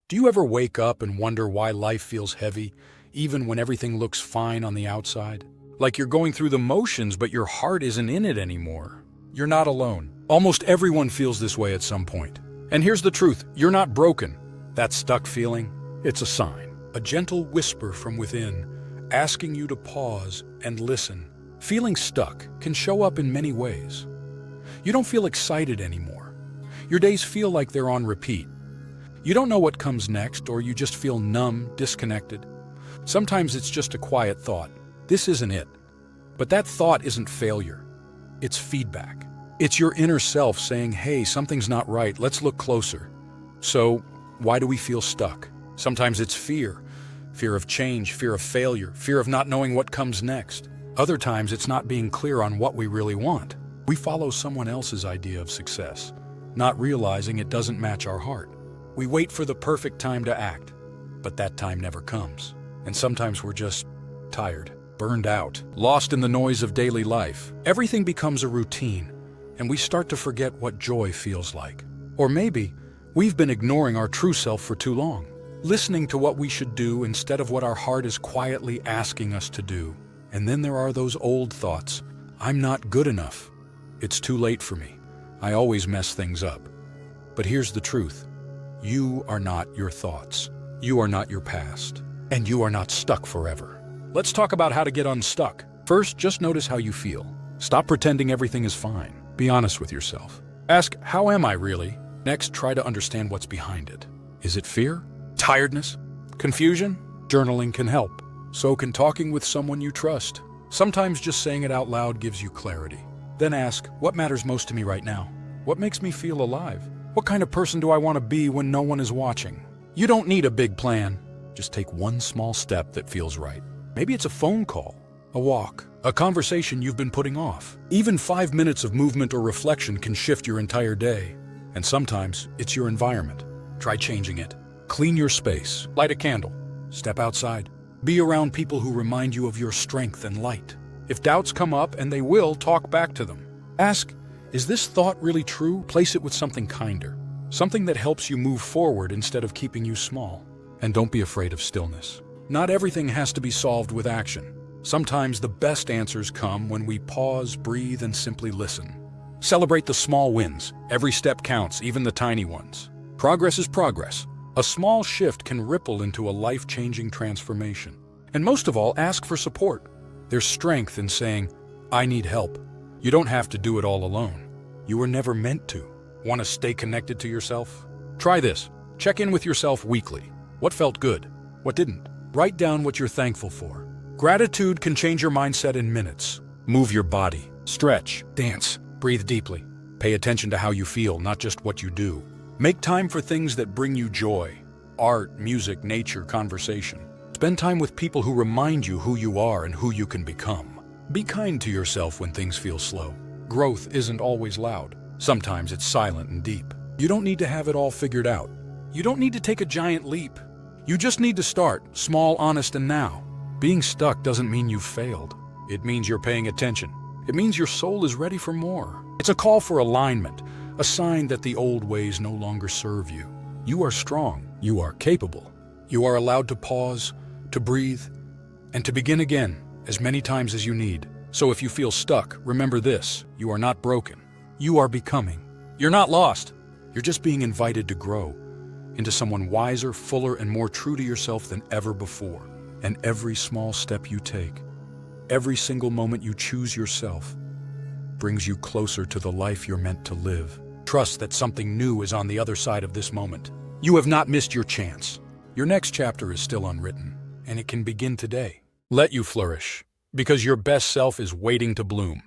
Do you ever wake up and wonder why life feels heavy, even when everything looks fine on the outside? Like you're going through the motions, but your heart isn't in it anymore. You're not alone. Almost everyone feels this way at some point. And here's the truth, you're not broken. That stuck feeling, it's a sign. A gentle whisper from within, asking you to pause and listen. Feeling stuck can show up in many ways. You don't feel excited anymore. Your days feel like they're on repeat. You don't know what comes next, or you just feel numb, disconnected. Sometimes it's just a quiet thought. This isn't it. But that thought isn't failure. It's feedback. It's your inner self saying, hey, something's not right, let's look closer. So, why do we feel stuck? Sometimes it's fear. Fear of change, fear of failure, fear of not knowing what comes next. Other times it's not being clear on what we really want. We follow someone else's idea of success, not realizing it doesn't match our heart. We wait for the perfect time to act, but that time never comes. And sometimes we're just tired, burned out, lost in the noise of daily life. Everything becomes a routine, and we start to forget what joy feels like. Or maybe we've been ignoring our true self for too long, listening to what we should do instead of what our heart is quietly asking us to do. And then there are those old thoughts. I'm not good enough. It's too late for me. I always mess things up. But here's the truth. You are not your thoughts. You are not your past. And you are not stuck forever. Let's talk about how to get unstuck. First, just notice how you feel. Stop pretending everything is fine. Be honest with yourself. Ask, how am I really? Next, try to understand what's behind it. Is it fear? Tiredness? Confusion? Journaling can help. So can talking with someone you trust. Sometimes just saying it out loud gives you clarity. Then ask, what matters most to me right now? What makes me feel alive? What kind of person do I want to be when no one is watching? You don't need a big plan. Just take one small step that feels right. Maybe it's a phone call, a walk, a conversation you've been putting off. Even 5 minutes of movement or reflection can shift your entire day. And sometimes it's your environment. Try changing it. Clean your space. Light a candle. Step outside. Be around people who remind you of your strength and light. If doubts come up, and they will, talk back to them. Ask, is this thought really true? Place it with something kinder. Something that helps you move forward instead of keeping you small. And don't be afraid of stillness. Not everything has to be solved with action. Sometimes the best answers come when we pause, breathe, and simply listen. Celebrate the small wins. Every step counts, even the tiny ones. Progress is progress. A small shift can ripple into a life-changing transformation. And most of all, ask for support. There's strength in saying, I need help. You don't have to do it all alone. You were never meant to. Want to stay connected to yourself? Try this. Check in with yourself weekly. What felt good? What didn't? Write down what you're thankful for. Gratitude can change your mindset in minutes. Move your body. Stretch. Dance. Breathe deeply. Pay attention to how you feel, not just what you do. Make time for things that bring you joy. Art, music, nature, conversation. Spend time with people who remind you who you are and who you can become. Be kind to yourself when things feel slow. Growth isn't always loud. Sometimes it's silent and deep. You don't need to have it all figured out. You don't need to take a giant leap. You just need to start, small, honest, and now. Being stuck doesn't mean you've failed. It means you're paying attention. It means your soul is ready for more. It's a call for alignment, a sign that the old ways no longer serve you. You are strong. You are capable. You are allowed to pause, to breathe, and to begin again as many times as you need. So if you feel stuck, remember this: you are not broken. You are becoming. You're not lost. You're just being invited to grow into someone wiser, fuller, and more true to yourself than ever before. And every small step you take, every single moment you choose yourself, brings you closer to the life you're meant to live. Trust that something new is on the other side of this moment. You have not missed your chance. Your next chapter is still unwritten, and it can begin today. Let you flourish, because your best self is waiting to bloom.